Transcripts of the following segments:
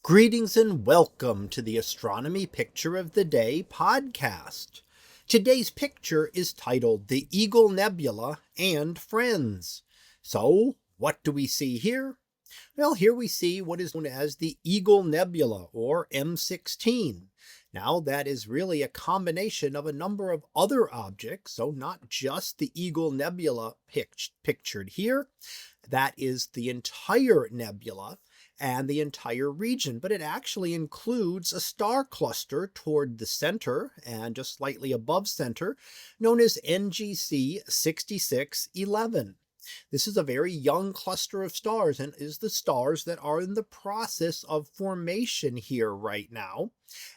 Greetings and welcome to the Astronomy Picture of the Day podcast. Today's picture is titled The Eagle Nebula and Friends. So, what do we see here? Well, here we see what is known as the Eagle Nebula, or M16. Now, that is really a combination of a number of other objects, so not just the Eagle Nebula pictured here. That is the entire nebula and the entire region, but it actually includes a star cluster toward the center and just slightly above center, known as NGC 6611. This is a very young cluster of stars and is the stars that are in the process of formation here right now.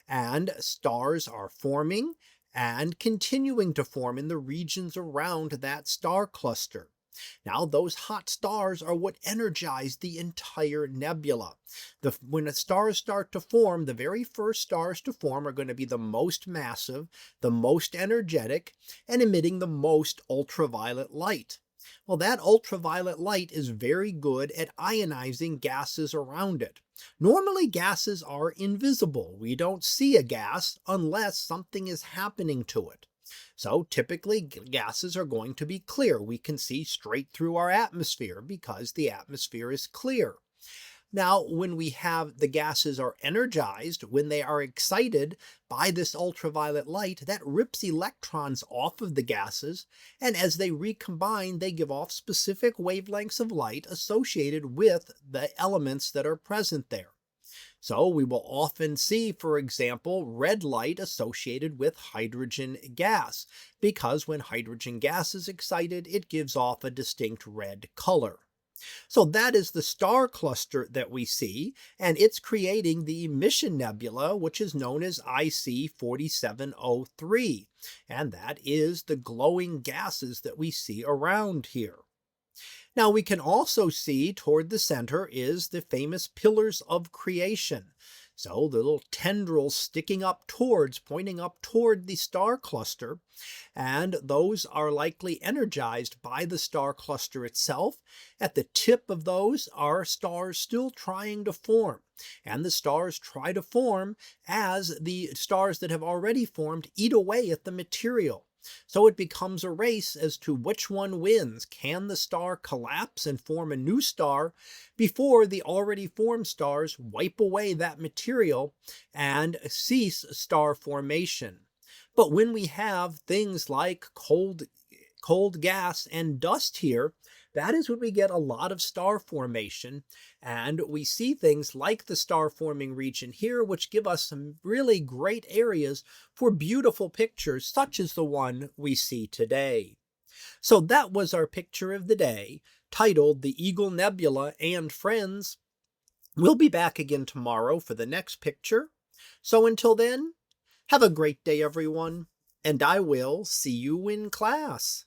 And stars are forming and continuing to form in the regions around that star cluster. Now, those hot stars are what energize the entire nebula. When the stars start to form, the very first stars to form are going to be the most massive, the most energetic, and emitting the most ultraviolet light. Well, that ultraviolet light is very good at ionizing gases around it. Normally, gases are invisible. We don't see a gas unless something is happening to it. So typically gases are going to be clear. We can see straight through our atmosphere because the atmosphere is clear. Now, when we have the gases are energized, when they are excited by this ultraviolet light, that rips electrons off of the gases, and as they recombine, they give off specific wavelengths of light associated with the elements that are present there. So we will often see, for example, red light associated with hydrogen gas, because when hydrogen gas is excited, it gives off a distinct red color. So that is the star cluster that we see, and it's creating the emission nebula, which is known as IC 4703, and that is the glowing gases that we see around here. Now, we can also see toward the center is the famous pillars of creation. So the little tendrils sticking up pointing up toward the star cluster, and those are likely energized by the star cluster itself. At the tip of those are stars still trying to form, and the stars try to form as the stars that have already formed eat away at the material. So it becomes a race as to which one wins. Can the star collapse and form a new star before the already formed stars wipe away that material and cease star formation? But when we have things like cold gas and dust here, that is when we get a lot of star formation, and we see things like the star forming region here, which give us some really great areas for beautiful pictures such as the one we see today. So that was our picture of the day, titled The Eagle Nebula and Friends. We'll be back again tomorrow for the next picture. So until then, have a great day, everyone, and I will see you in class.